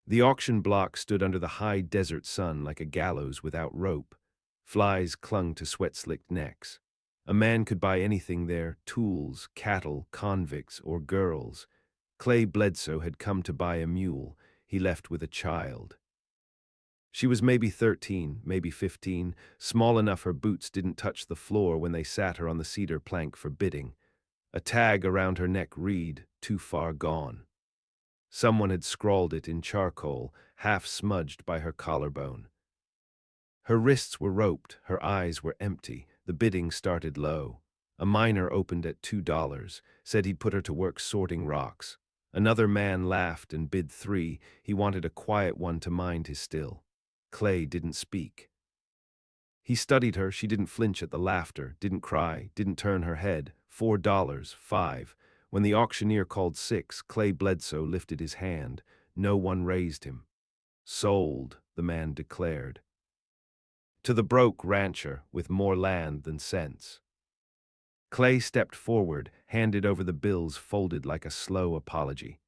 The auction block stood under the high desert sun like a gallows without rope. Flies clung to sweat-slicked necks. A man could buy anything there: tools, cattle, convicts, or girls. Clay Bledsoe had come to buy a mule. He left with a child. She was maybe 13, maybe 15, small enough her boots didn't touch the floor when they sat her on the cedar plank for bidding. A tag around her neck read, "Too far gone." Someone had scrawled it in charcoal, half smudged by her collarbone. Her wrists were roped, her eyes were empty. The bidding started low. A miner opened at $2, said he'd put her to work sorting rocks. Another man laughed and bid 3. He wanted a quiet one to mind his still. Clay didn't speak. He studied her. She didn't flinch at the laughter, didn't cry, didn't turn her head. $4, 5. When the auctioneer called 6, Clay Bledsoe lifted his hand. No one raised him. "Sold," the man declared. "To the broke rancher with more land than sense." Clay stepped forward, handed over the bills folded like a slow apology.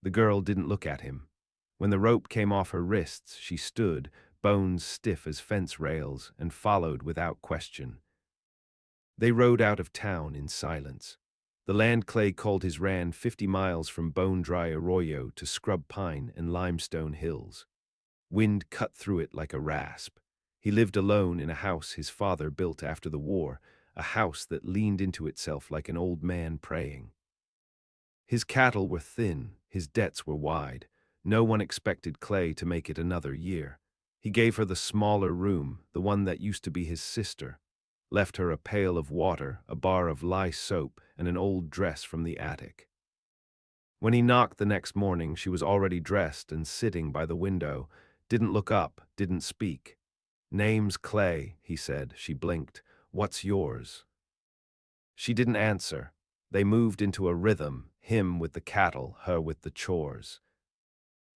The girl didn't look at him. When the rope came off her wrists, she stood, bones stiff as fence rails, and followed without question. They rode out of town in silence. The land Clay called his ran 50 miles from bone-dry arroyo to scrub pine and limestone hills. Wind cut through it like a rasp. He lived alone in a house his father built after the war, a house that leaned into itself like an old man praying. His cattle were thin, his debts were wide. No one expected Clay to make it another year. He gave her the smaller room, the one that used to be his sister. Left her a pail of water, a bar of lye soap, and an old dress from the attic. When he knocked the next morning, she was already dressed and sitting by the window. Didn't look up, didn't speak. "Name's Clay," he said. She blinked. "What's yours?" She didn't answer. They moved into a rhythm, him with the cattle, her with the chores.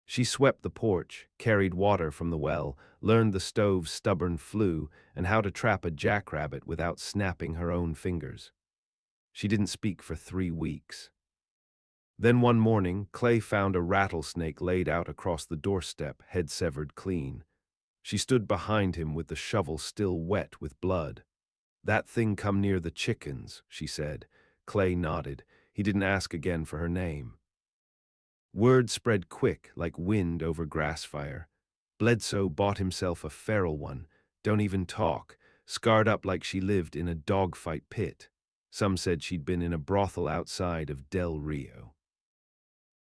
She swept the porch, carried water from the well, learned the stove's stubborn flue, and how to trap a jackrabbit without snapping her own fingers. She didn't speak for 3 weeks. Then one morning, Clay found a rattlesnake laid out across the doorstep, head severed clean. She stood behind him with the shovel still wet with blood. "That thing come near the chickens," she said. Clay nodded. He didn't ask again for her name. Word spread quick, like wind over grass fire. Bledsoe bought himself a feral one. Don't even talk. Scarred up like she lived in a dogfight pit. Some said she'd been in a brothel outside of Del Rio.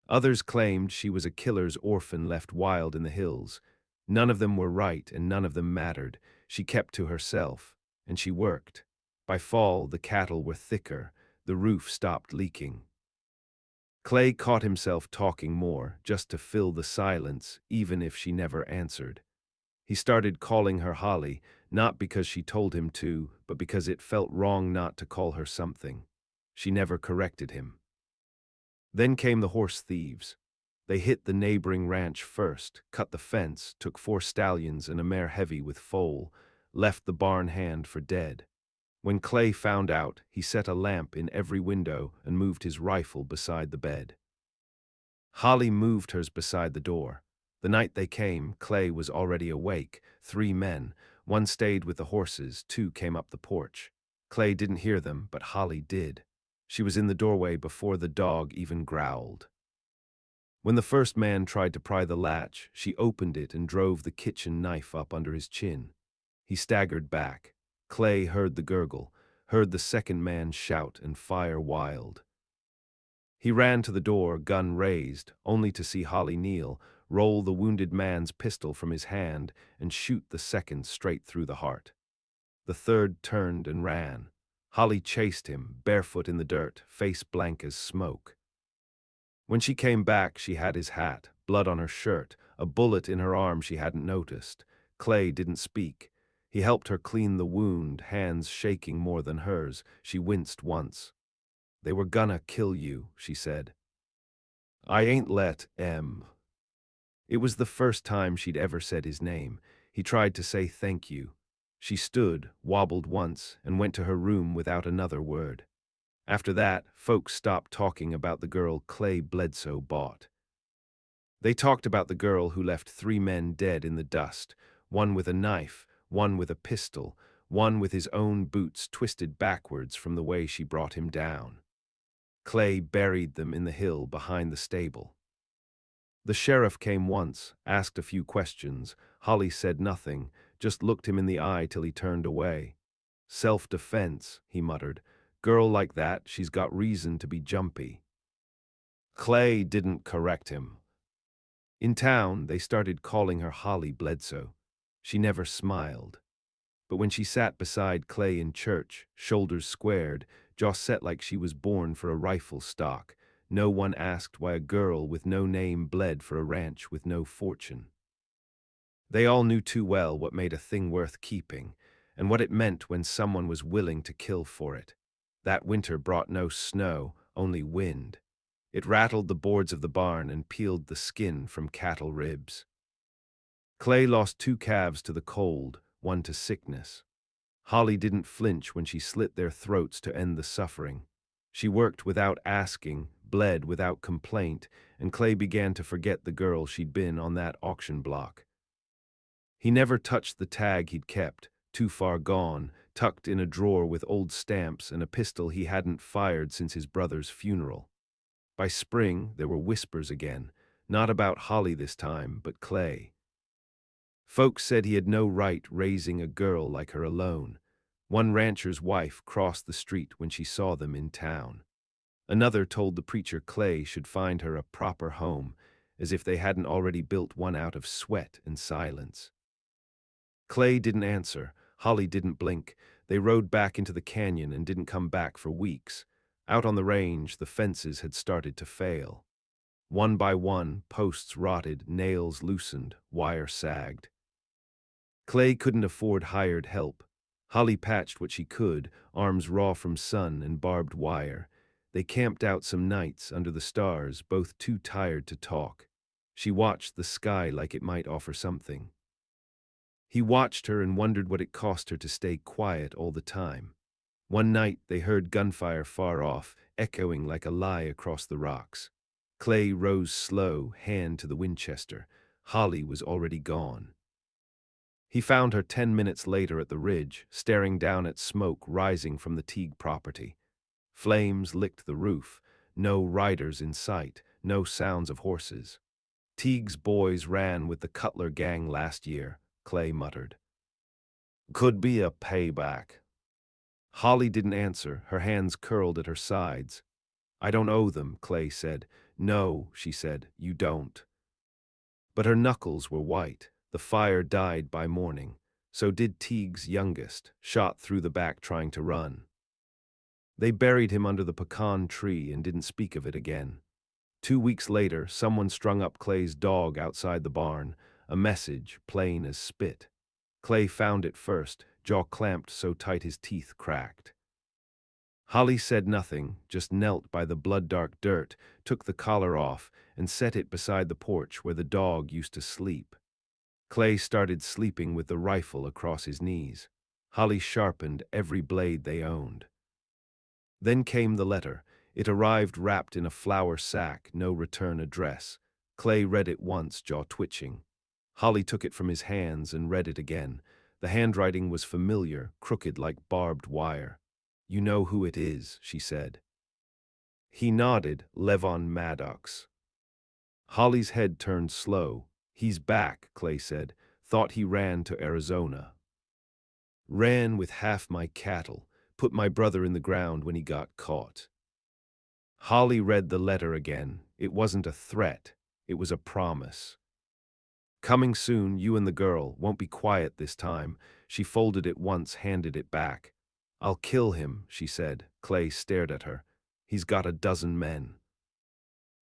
Others claimed she was a killer's orphan left wild in the hills. None of them were right and none of them mattered. She kept to herself, and she worked. By fall, the cattle were thicker. The roof stopped leaking. Clay caught himself talking more, just to fill the silence, even if she never answered. He started calling her Holly, not because she told him to, but because it felt wrong not to call her something. She never corrected him. Then came the horse thieves. They hit the neighboring ranch first, cut the fence, took 4 stallions and a mare heavy with foal, left the barn hand for dead. When Clay found out, he set a lamp in every window and moved his rifle beside the bed. Holly moved hers beside the door. The night they came, Clay was already awake. 3 men. 1 stayed with the horses, 2 came up the porch. Clay didn't hear them, but Holly did. She was in the doorway before the dog even growled. When the first man tried to pry the latch, she opened it and drove the kitchen knife up under his chin. He staggered back. Clay heard the gurgle, heard the second man shout and fire wild. He ran to the door, gun raised, only to see Holly kneel, roll the wounded man's pistol from his hand, and shoot the second straight through the heart. The third turned and ran. Holly chased him, barefoot in the dirt, face blank as smoke. When she came back, she had his hat, blood on her shirt, a bullet in her arm she hadn't noticed. Clay didn't speak. He helped her clean the wound, hands shaking more than hers. She winced once. "They were gonna kill you," she said. "I ain't let 'em." It was the first time she'd ever said his name. He tried to say thank you. She stood, wobbled once, and went to her room without another word. After that, folks stopped talking about the girl Clay Bledsoe bought. They talked about the girl who left 3 men dead in the dust, one with a knife, one with a pistol, one with his own boots twisted backwards from the way she brought him down. Clay buried them in the hill behind the stable. The sheriff came once, asked a few questions. Holly said nothing, just looked him in the eye till he turned away. Self-defense, he muttered. Girl like that, she's got reason to be jumpy. Clay didn't correct him. In town, they started calling her Holly Bledsoe. She never smiled. But when she sat beside Clay in church, shoulders squared, jaw set like she was born for a rifle stock, no one asked why a girl with no name bled for a ranch with no fortune. They all knew too well what made a thing worth keeping, and what it meant when someone was willing to kill for it. That winter brought no snow, only wind. It rattled the boards of the barn and peeled the skin from cattle ribs. Clay lost 2 calves to the cold, one to sickness. Holly didn't flinch when she slit their throats to end the suffering. She worked without asking, bled without complaint, and Clay began to forget the girl she'd been on that auction block. He never touched the tag he'd kept, too far gone, tucked in a drawer with old stamps and a pistol he hadn't fired since his brother's funeral. By spring, there were whispers again, not about Holly this time, but Clay. Folks said he had no right raising a girl like her alone. One rancher's wife crossed the street when she saw them in town. Another told the preacher Clay should find her a proper home, as if they hadn't already built one out of sweat and silence. Clay didn't answer. Holly didn't blink. They rode back into the canyon and didn't come back for weeks. Out on the range, the fences had started to fail. One by one, posts rotted, nails loosened, wire sagged. Clay couldn't afford hired help. Holly patched what she could, arms raw from sun and barbed wire. They camped out some nights under the stars, both too tired to talk. She watched the sky like it might offer something. He watched her and wondered what it cost her to stay quiet all the time. One night they heard gunfire far off, echoing like a lie across the rocks. Clay rose slow, hand to the Winchester. Holly was already gone. He found her 10 minutes later at the ridge, staring down at smoke rising from the Teague property. Flames licked the roof, no riders in sight, no sounds of horses. Teague's boys ran with the Cutler gang last year, Clay muttered. Could be a payback. Holly didn't answer, her hands curled at her sides. I don't owe them, Clay said. No, she said, you don't. But her knuckles were white. The fire died by morning. So did Teague's youngest, shot through the back trying to run. They buried him under the pecan tree and didn't speak of it again. 2 weeks later, someone strung up Clay's dog outside the barn, a message plain as spit. Clay found it first, jaw clamped so tight his teeth cracked. Holly said nothing, just knelt by the blood-dark dirt, took the collar off, and set it beside the porch where the dog used to sleep. Clay started sleeping with the rifle across his knees. Holly sharpened every blade they owned. Then came the letter. It arrived wrapped in a flour sack, no return address. Clay read it once, jaw twitching. Holly took it from his hands and read it again. The handwriting was familiar, crooked like barbed wire. You know who it is, she said. He nodded, Levon Maddox. Holly's head turned slow. He's back, Clay said. Thought he ran to Arizona. Ran with half my cattle. Put my brother in the ground when he got caught. Holly read the letter again. It wasn't a threat. It was a promise. Coming soon, you and the girl. Won't be quiet this time. She folded it once, handed it back. I'll kill him, she said. Clay stared at her. He's got a dozen men.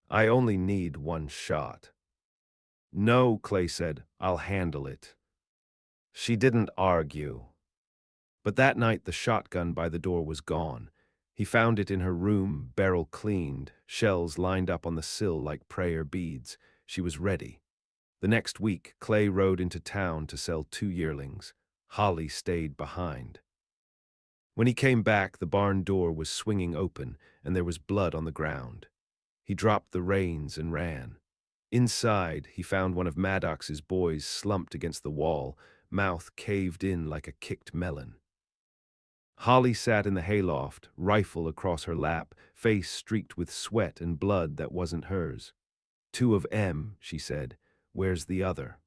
I only need one shot. No, Clay said. I'll handle it. She didn't argue. But that night the shotgun by the door was gone. He found it in her room, barrel cleaned, shells lined up on the sill like prayer beads. She was ready. The next week, Clay rode into town to sell 2 yearlings. Holly stayed behind. When he came back, the barn door was swinging open, and there was blood on the ground. He dropped the reins and ran. Inside, he found one of Maddox's boys slumped against the wall, mouth caved in like a kicked melon. Holly sat in the hayloft, rifle across her lap, face streaked with sweat and blood that wasn't hers. "Two of M," she said. "Where's the other?"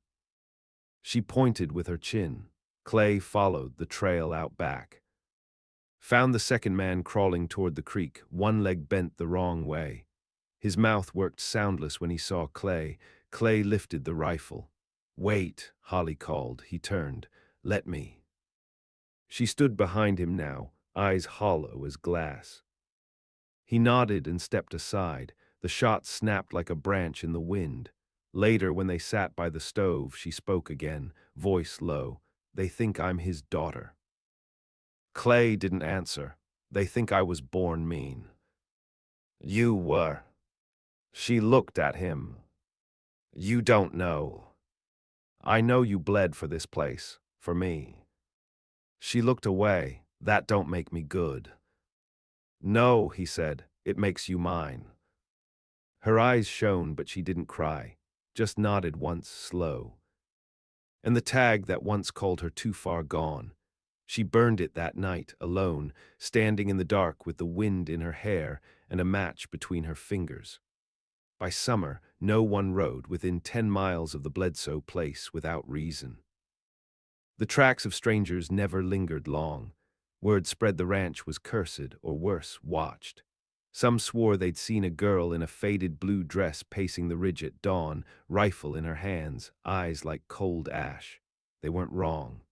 She pointed with her chin. Clay followed the trail out back. Found the second man crawling toward the creek, one leg bent the wrong way. His mouth worked soundless when he saw Clay. Clay lifted the rifle. "Wait," Holly called. He turned. "Let me." She stood behind him now, eyes hollow as glass. He nodded and stepped aside. The shot snapped like a branch in the wind. Later, when they sat by the stove, she spoke again, voice low. "They think I'm his daughter." Clay didn't answer. "They think I was born mean." "You were." She looked at him. "You don't know. I know you bled for this place, for me." She looked away. "That don't make me good." "No," he said, "it makes you mine." Her eyes shone, but she didn't cry, just nodded once, slow. And the tag that once called her too far gone. She burned it that night, alone, standing in the dark with the wind in her hair and a match between her fingers. By summer, no one rode within 10 miles of the Bledsoe place without reason. The tracks of strangers never lingered long. Word spread the ranch was cursed, or worse, watched. Some swore they'd seen a girl in a faded blue dress pacing the ridge at dawn, rifle in her hands, eyes like cold ash. They weren't wrong.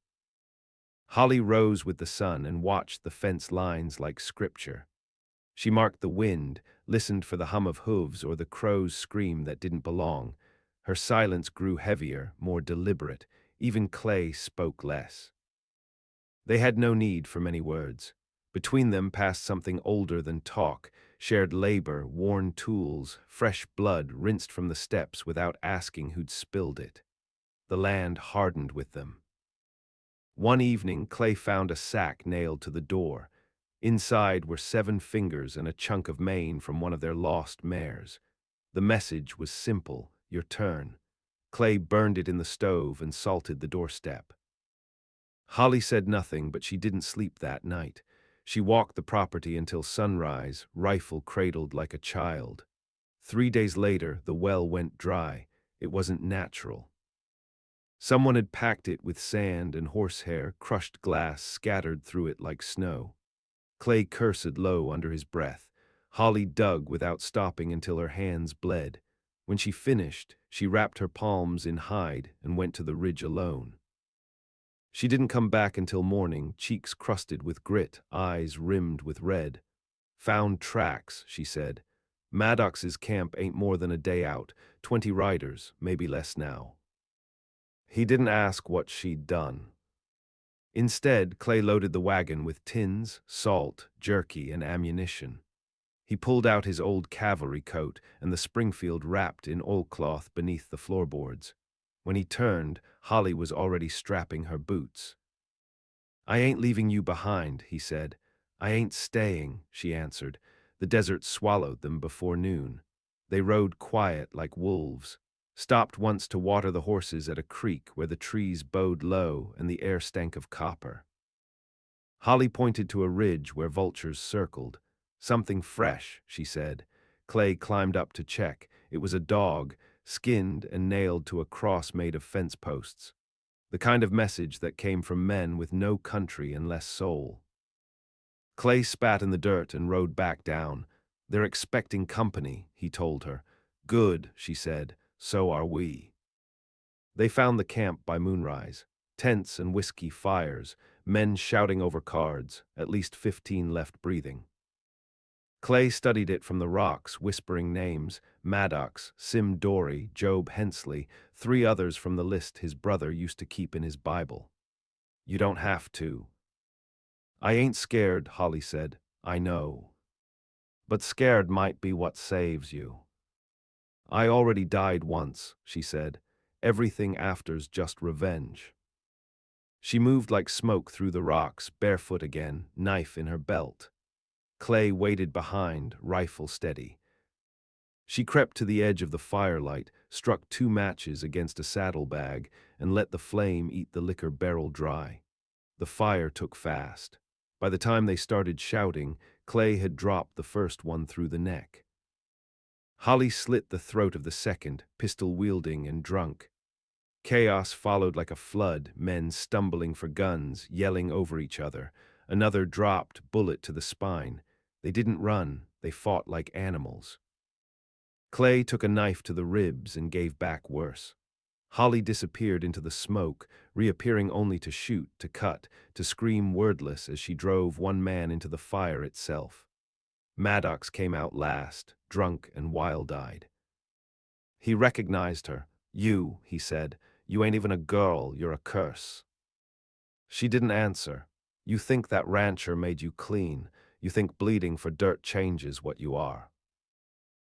Holly rose with the sun and watched the fence lines like scripture. She marked the wind, listened for the hum of hooves or the crow's scream that didn't belong. Her silence grew heavier, more deliberate. Even Clay spoke less. They had no need for many words. Between them passed something older than talk, shared labor, worn tools, fresh blood rinsed from the steps without asking who'd spilled it. The land hardened with them. One evening, Clay found a sack nailed to the door. Inside were 7 fingers and a chunk of mane from one of their lost mares. The message was simple: your turn. Clay burned it in the stove and salted the doorstep. Holly said nothing, but she didn't sleep that night. She walked the property until sunrise, rifle cradled like a child. 3 days later, the well went dry. It wasn't natural. Someone had packed it with sand and horsehair, crushed glass scattered through it like snow. Clay cursed low under his breath. Holly dug without stopping until her hands bled. When she finished, she wrapped her palms in hide and went to the ridge alone. She didn't come back until morning, cheeks crusted with grit, eyes rimmed with red. "Found tracks," she said. "Maddox's camp ain't more than a day out, 20 riders, maybe less now." He didn't ask what she'd done. Instead, Clay loaded the wagon with tins, salt, jerky, and ammunition. He pulled out his old cavalry coat and the Springfield wrapped in oilcloth beneath the floorboards. When he turned, Holly was already strapping her boots. "I ain't leaving you behind," he said. "I ain't staying," she answered. The desert swallowed them before noon. They rode quiet like wolves, stopped once to water the horses at a creek where the trees bowed low and the air stank of copper. Holly pointed to a ridge where vultures circled. "Something fresh," she said. Clay climbed up to check. It was a dog, skinned and nailed to a cross made of fence posts. The kind of message that came from men with no country and less soul. Clay spat in the dirt and rode back down. "They're expecting company," he told her. "Good," she said. "So are we." They found the camp by moonrise. Tents and whiskey fires, men shouting over cards, at least 15 left breathing. Clay studied it from the rocks, whispering names: Maddox, Sim Dory, Job Hensley, 3 others from the list his brother used to keep in his Bible. "You don't have to." "I ain't scared," Holly said. "I know. But scared might be what saves you." "I already died once," she said. "Everything after's just revenge." She moved like smoke through the rocks, barefoot again, knife in her belt. Clay waited behind, rifle steady. She crept to the edge of the firelight, struck 2 matches against a saddlebag, and let the flame eat the liquor barrel dry. The fire took fast. By the time they started shouting, Clay had dropped the first one through the neck. Holly slit the throat of the second, pistol-wielding and drunk. Chaos followed like a flood, men stumbling for guns, yelling over each other. Another dropped, bullet to the spine. They didn't run, they fought like animals. Clay took a knife to the ribs and gave back worse. Holly disappeared into the smoke, reappearing only to shoot, to cut, to scream wordless as she drove one man into the fire itself. Maddox came out last, drunk and wild-eyed. He recognized her. "You," he said, "you ain't even a girl, you're a curse." She didn't answer. "You think that rancher made you clean. You think bleeding for dirt changes what you are."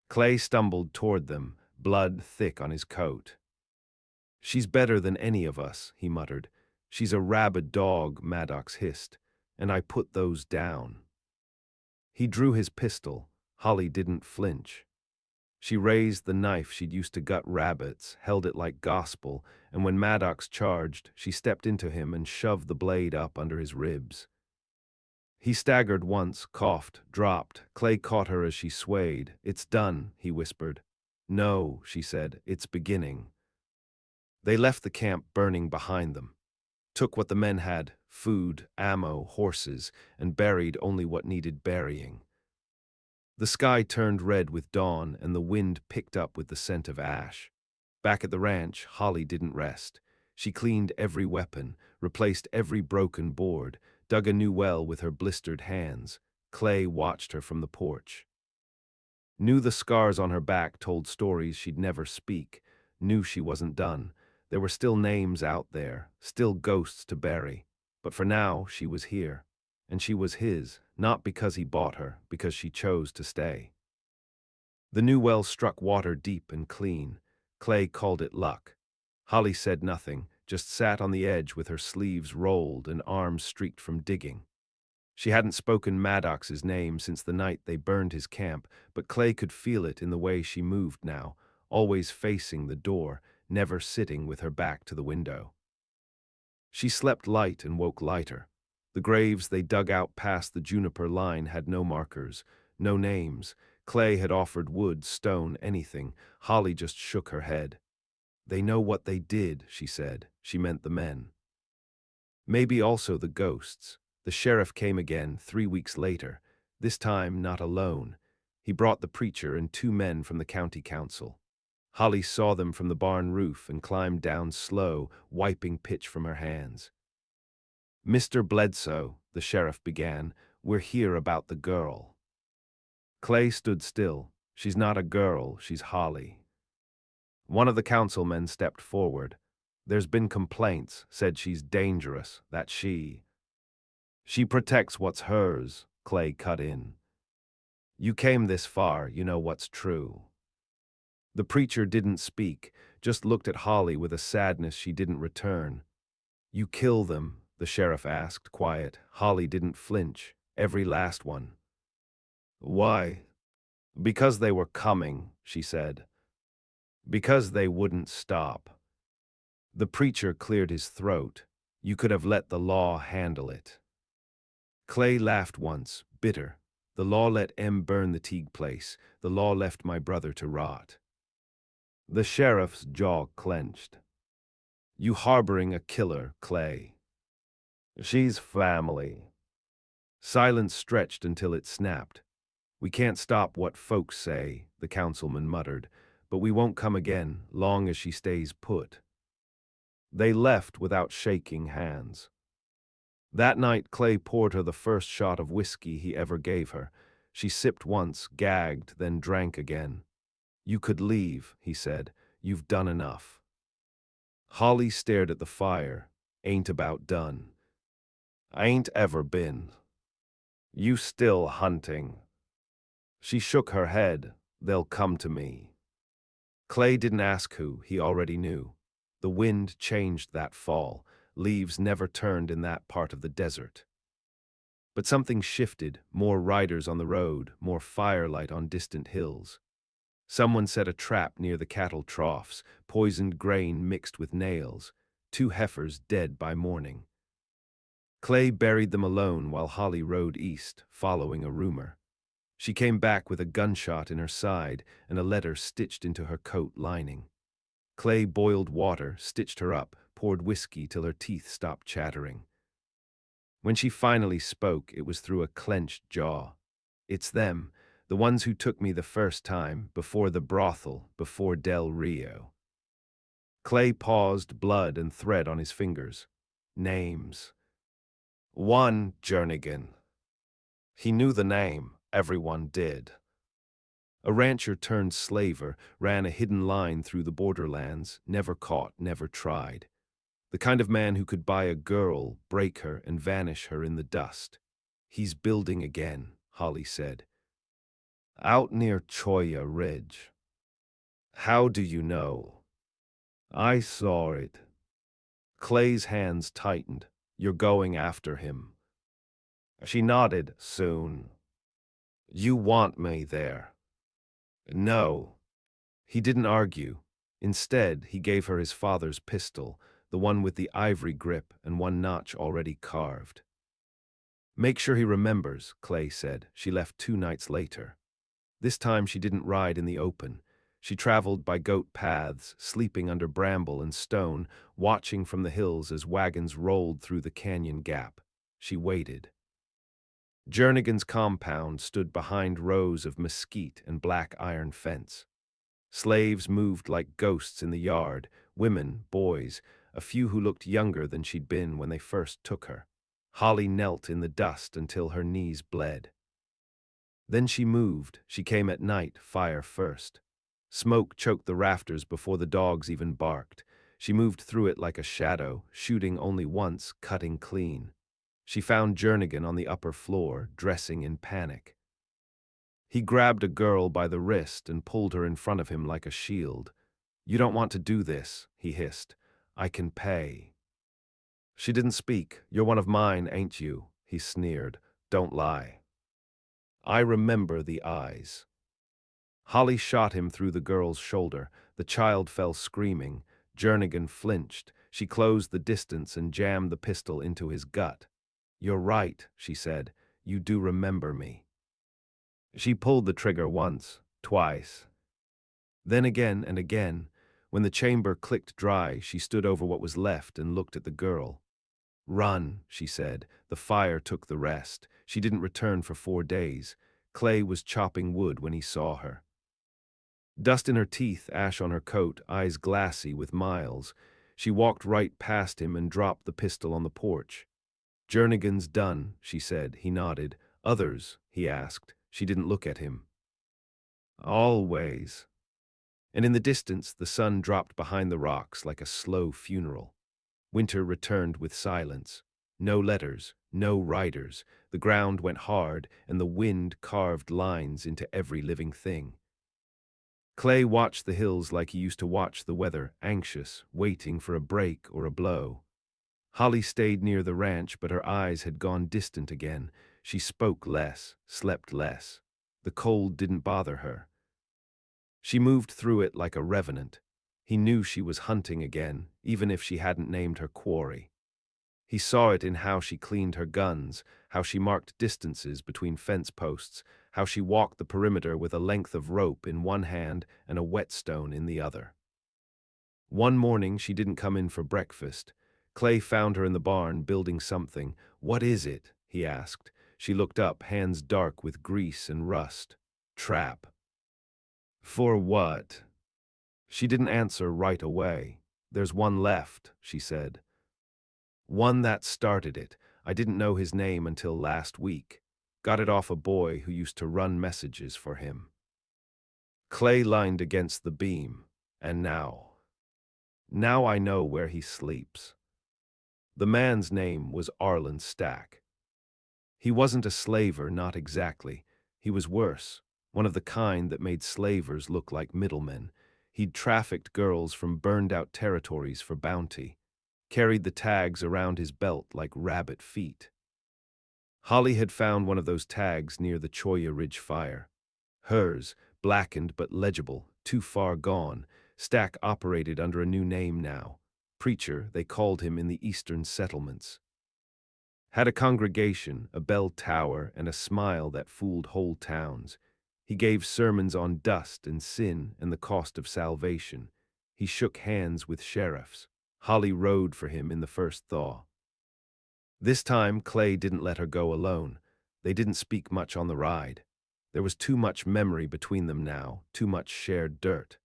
Clay stumbled toward them, blood thick on his coat. "She's better than any of us," he muttered. "She's a rabid dog," Maddox hissed, "and I put those down." He drew his pistol. Holly didn't flinch. She raised the knife she'd used to gut rabbits, held it like gospel, and when Maddox charged, she stepped into him and shoved the blade up under his ribs. He staggered once, coughed, dropped. Clay caught her as she swayed. "It's done," he whispered. "No," she said, "it's beginning." They left the camp burning behind them, took what the men had, food, ammo, horses, and buried only what needed burying. The sky turned red with dawn, and the wind picked up with the scent of ash. Back at the ranch, Holly didn't rest. She cleaned every weapon, replaced every broken board, dug a new well with her blistered hands. Clay watched her from the porch. Knew the scars on her back told stories she'd never speak, knew she wasn't done. There were still names out there, still ghosts to bury. But for now, she was here. And she was his, not because he bought her, because she chose to stay. The new well struck water deep and clean. Clay called it luck. Holly said nothing, just sat on the edge with her sleeves rolled and arms streaked from digging. She hadn't spoken Maddox's name since the night they burned his camp, but Clay could feel it in the way she moved now, always facing the door, never sitting with her back to the window. She slept light and woke lighter. The graves they dug out past the juniper line had no markers, no names. Clay had offered wood, stone, anything. Holly just shook her head. "They know what they did," she said. She meant the men. Maybe also the ghosts. The sheriff came again 3 weeks later, this time not alone. He brought the preacher and 2 men from the county council. Holly saw them from the barn roof and climbed down slow, wiping pitch from her hands. "Mr. Bledsoe," the sheriff began, "we're here about the girl." Clay stood still. "She's not a girl, she's Holly." One of the councilmen stepped forward. "There's been complaints, said she's dangerous, that she protects what's hers," Clay cut in. "You came this far, you know what's true." The preacher didn't speak, just looked at Holly with a sadness she didn't return. "You kill them?" the sheriff asked, quiet. Holly didn't flinch, every last one. "Why?" "Because they were coming," she said. "Because they wouldn't stop." The preacher cleared his throat. "You could have let the law handle it." Clay laughed once, bitter. "The law let M burn the Teague place. The law left my brother to rot." The sheriff's jaw clenched. "You harboring a killer, Clay." "She's family." Silence stretched until it snapped. "We can't stop what folks say," the councilman muttered, "but we won't come again, long as she stays put." They left without shaking hands. That night, Clay poured her the first shot of whiskey he ever gave her. She sipped once, gagged, then drank again. "You could leave," he said. "You've done enough." Holly stared at the fire. "Ain't about done." "Ain't ever been." "You still hunting?" She shook her head. "They'll come to me." Clay didn't ask who, he already knew. The wind changed that fall. Leaves never turned in that part of the desert. But something shifted, more riders on the road, more firelight on distant hills. Someone set a trap near the cattle troughs, poisoned grain mixed with nails, 2 heifers dead by morning. Clay buried them alone while Holly rode east, following a rumor. She came back with a gunshot in her side and a letter stitched into her coat lining. Clay boiled water, stitched her up, poured whiskey till her teeth stopped chattering. When she finally spoke, it was through a clenched jaw. "It's them, the ones who took me the first time, before the brothel, before Del Rio." Clay paused, blood and thread on his fingers. Names. One, Jernigan. He knew the name, everyone did. A rancher turned slaver, ran a hidden line through the borderlands, never caught, never tried. The kind of man who could buy a girl, break her, and vanish her in the dust. "He's building again," Holly said. "Out near Choya Ridge." "How do you know?" "I saw it." Clay's hands tightened. "You're going after him." She nodded. "Soon." "You want me there?" "No." He didn't argue. Instead, he gave her his father's pistol, the one with the ivory grip and one notch already carved. "Make sure he remembers," Clay said. She left 2 nights later. This time she didn't ride in the open. She traveled by goat paths, sleeping under bramble and stone, watching from the hills as wagons rolled through the canyon gap. She waited. Jernigan's compound stood behind rows of mesquite and black iron fence. Slaves moved like ghosts in the yard, women, boys, a few who looked younger than she'd been when they first took her. Holly knelt in the dust until her knees bled. Then she moved. She came at night, fire first. Smoke choked the rafters before the dogs even barked. She moved through it like a shadow, shooting only once, cutting clean. She found Jernigan on the upper floor, dressing in panic. He grabbed a girl by the wrist and pulled her in front of him like a shield. "You don't want to do this," he hissed. "I can pay." She didn't speak. "You're one of mine, ain't you?" he sneered. "Don't lie." I remember the eyes. Holly shot him through the girl's shoulder. The child fell screaming. Jernigan flinched. She closed the distance and jammed the pistol into his gut. "You're right," she said. "You do remember me." She pulled the trigger once, twice. Then again and again. When the chamber clicked dry, she stood over what was left and looked at the girl. "Run," she said. The fire took the rest. She didn't return for 4 days. Clay was chopping wood when he saw her. Dust in her teeth, ash on her coat, eyes glassy with miles. She walked right past him and dropped the pistol on the porch. "Jernigan's done," she said. He nodded. "Others?" he asked. She didn't look at him. "Always." And in the distance, the sun dropped behind the rocks like a slow funeral. Winter returned with silence. No letters, no riders. The ground went hard, and the wind carved lines into every living thing. Clay watched the hills like he used to watch the weather, anxious, waiting for a break or a blow. Holly stayed near the ranch, but her eyes had gone distant again. She spoke less, slept less. The cold didn't bother her. She moved through it like a revenant. He knew she was hunting again, even if she hadn't named her quarry. He saw it in how she cleaned her guns, how she marked distances between fence posts, how she walked the perimeter with a length of rope in one hand and a whetstone in the other. One morning she didn't come in for breakfast. Clay found her in the barn building something. "What is it?" he asked. She looked up, hands dark with grease and rust. "Trap." "For what?" She didn't answer right away. "There's one left," she said. "One that started it. I didn't know his name until last week. Got it off a boy who used to run messages for him." Clay leaned against the beam. "And now? Now I know where he sleeps." The man's name was Arlen Stack. He wasn't a slaver, not exactly. He was worse, one of the kind that made slavers look like middlemen. He'd trafficked girls from burned-out territories for bounty, carried the tags around his belt like rabbit feet. Holly had found one of those tags near the Choya Ridge fire. Hers, blackened but legible, too far gone. Stack operated under a new name now. Preacher, they called him in the eastern settlements. Had a congregation, a bell tower, and a smile that fooled whole towns. He gave sermons on dust and sin and the cost of salvation. He shook hands with sheriffs. Holly rode for him in the first thaw. This time, Clay didn't let her go alone. They didn't speak much on the ride. There was too much memory between them now, too much shared dirt.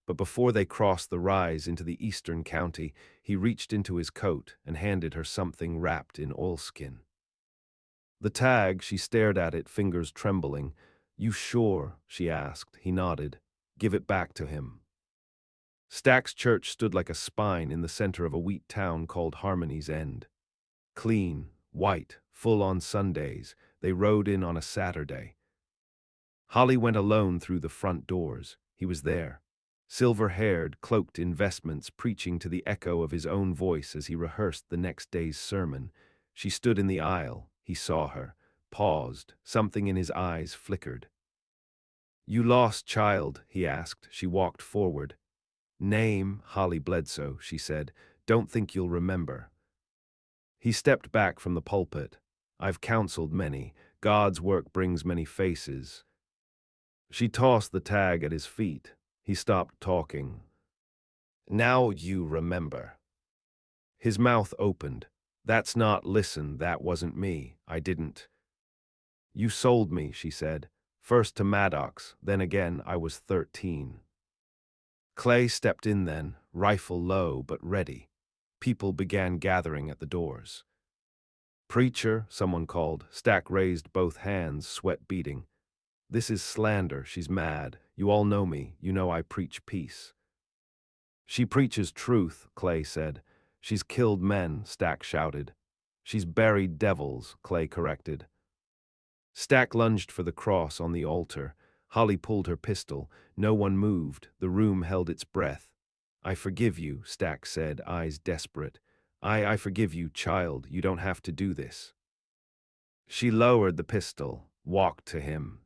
But before they crossed the rise into the eastern county, he reached into his coat and handed her something wrapped in oilskin. The tag, she stared at it, fingers trembling. "You sure?" she asked. He nodded. "Give it back to him." Stack's church stood like a spine in the center of a wheat town called Harmony's End. Clean, white, full on Sundays, they rode in on a Saturday. Holly went alone through the front doors. He was there. Silver-haired, cloaked in vestments, preaching to the echo of his own voice as he rehearsed the next day's sermon. She stood in the aisle. He saw her, paused. Something in his eyes flickered. "You lost child?" he asked. She walked forward. "Name, Holly Bledsoe," she said. "Don't think you'll remember." He stepped back from the pulpit. "I've counseled many. God's work brings many faces." She tossed the tag at his feet. He stopped talking. "Now you remember." His mouth opened. Listen, that wasn't me. I didn't." "You sold me," she said. "First to Maddox, then again I was 13. Clay stepped in then, rifle low but ready. People began gathering at the doors. "Preacher," someone called. Stack raised both hands, sweat beading. "This is slander. She's mad. You all know me. You know I preach peace." "She preaches truth," Clay said. "She's killed men," Stack shouted. "She's buried devils," Clay corrected. Stack lunged for the cross on the altar. Holly pulled her pistol. No one moved. The room held its breath. "I forgive you," Stack said, eyes desperate. I forgive you, child. You don't have to do this." She lowered the pistol, walked to him,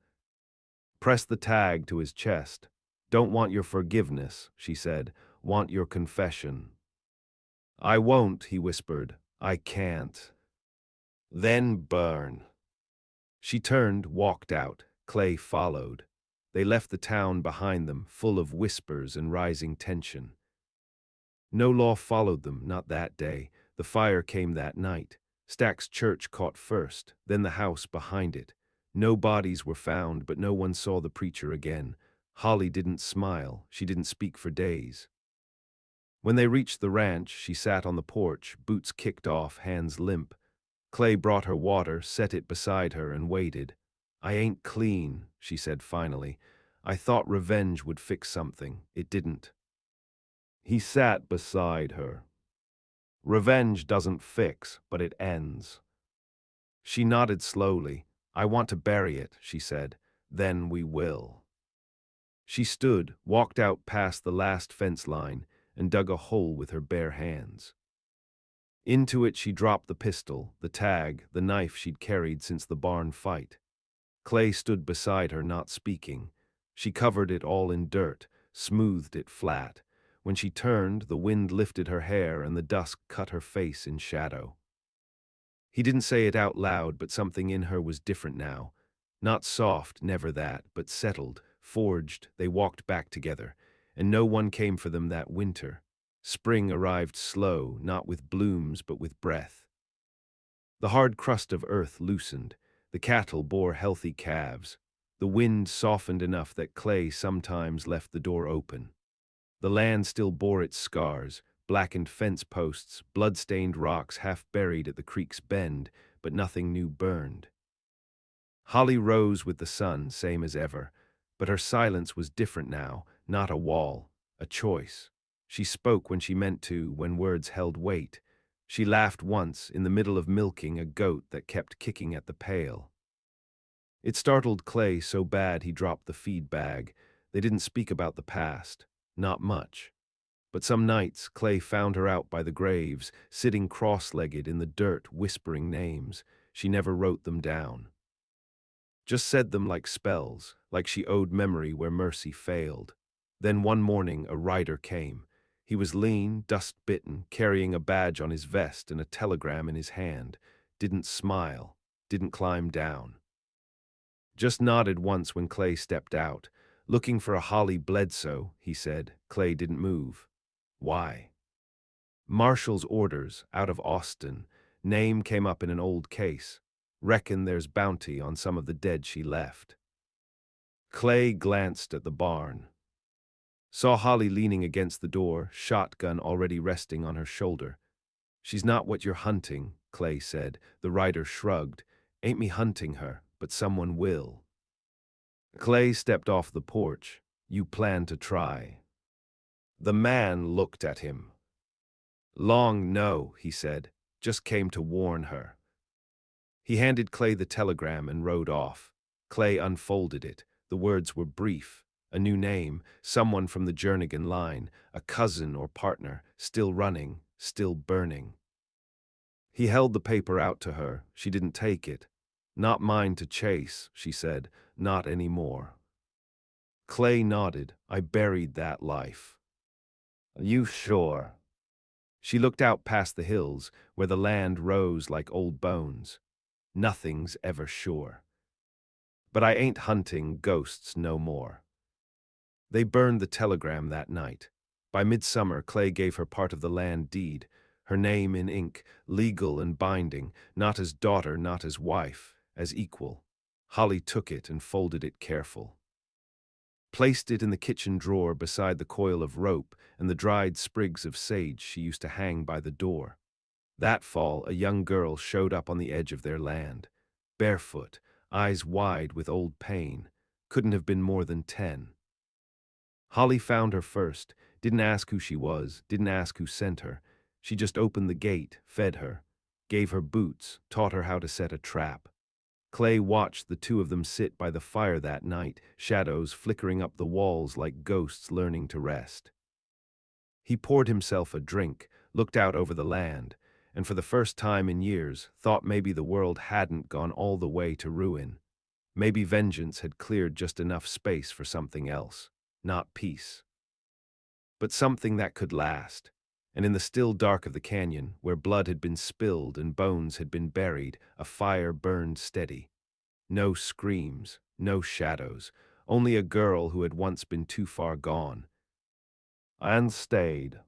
pressed the tag to his chest. "Don't want your forgiveness," she said. "Want your confession." "I won't," he whispered. "I can't." "Then burn." She turned, walked out. Clay followed. They left the town behind them, full of whispers and rising tension. No law followed them, not that day. The fire came that night. Stack's church caught first, then the house behind it. No bodies were found, but no one saw the preacher again. Holly didn't smile. She didn't speak for days. When they reached the ranch, she sat on the porch, boots kicked off, hands limp. Clay brought her water, set it beside her, and waited. "I ain't clean," she said finally. "I thought revenge would fix something. It didn't." He sat beside her. "Revenge doesn't fix, but it ends." She nodded slowly. "I want to bury it," she said. "Then we will." She stood, walked out past the last fence line, and dug a hole with her bare hands. Into it she dropped the pistol, the tag, the knife she'd carried since the barn fight. Clay stood beside her, not speaking. She covered it all in dirt, smoothed it flat. When she turned, the wind lifted her hair and the dusk cut her face in shadow. He didn't say it out loud, but something in her was different now. Not soft, never that, but settled, forged. They walked back together, and no one came for them that winter. Spring arrived slow, not with blooms, but with breath. The hard crust of earth loosened. The cattle bore healthy calves. The wind softened enough that Clay sometimes left the door open. The land still bore its scars, blackened fence posts, blood-stained rocks half buried at the creek's bend, but nothing new burned. Holly rose with the sun, same as ever, but her silence was different now, not a wall, a choice. She spoke when she meant to, when words held weight. She laughed once, in the middle of milking a goat that kept kicking at the pail. It startled Clay so bad he dropped the feed bag. They didn't speak about the past, not much. But some nights, Clay found her out by the graves, sitting cross-legged in the dirt, whispering names. She never wrote them down. Just said them like spells, like she owed memory where mercy failed. Then one morning a rider came. He was lean, dust-bitten, carrying a badge on his vest and a telegram in his hand. Didn't smile, didn't climb down. Just nodded once when Clay stepped out. Looking for a Holly Bledsoe, he said. Clay didn't move. Why? Marshal's orders, out of Austin. Name came up in an old case. Reckon there's bounty on some of the dead she left. Clay glanced at the barn. Saw Holly leaning against the door, shotgun already resting on her shoulder. She's not what you're hunting, Clay said. The rider shrugged. Ain't me hunting her, but someone will. Clay stepped off the porch. You plan to try. The man looked at him. Long no, he said. Just came to warn her. He handed Clay the telegram and rode off. Clay unfolded it. The words were brief. A new name, someone from the Jernigan line, a cousin or partner, still running, still burning. He held the paper out to her. She didn't take it. Not mine to chase, she said. Not anymore. Clay nodded. I buried that life. You sure? She looked out past the hills, where the land rose like old bones. Nothing's ever sure. But I ain't hunting ghosts no more. They burned the telegram that night. By midsummer, Clay gave her part of the land deed, her name in ink, legal and binding, not as daughter, not as wife, as equal. Holly took it and folded it careful. Placed it in the kitchen drawer beside the coil of rope and the dried sprigs of sage she used to hang by the door. That fall, a young girl showed up on the edge of their land. Barefoot, eyes wide with old pain, couldn't have been more than 10. Holly found her first, didn't ask who she was, didn't ask who sent her. She just opened the gate, fed her, gave her boots, taught her how to set a trap. Clay watched the two of them sit by the fire that night, shadows flickering up the walls like ghosts learning to rest. He poured himself a drink, looked out over the land, and for the first time in years thought maybe the world hadn't gone all the way to ruin. Maybe vengeance had cleared just enough space for something else, not peace, but something that could last. And in the still dark of the canyon, where blood had been spilled and bones had been buried, a fire burned steady. No screams, no shadows, only a girl who had once been too far gone. And stayed.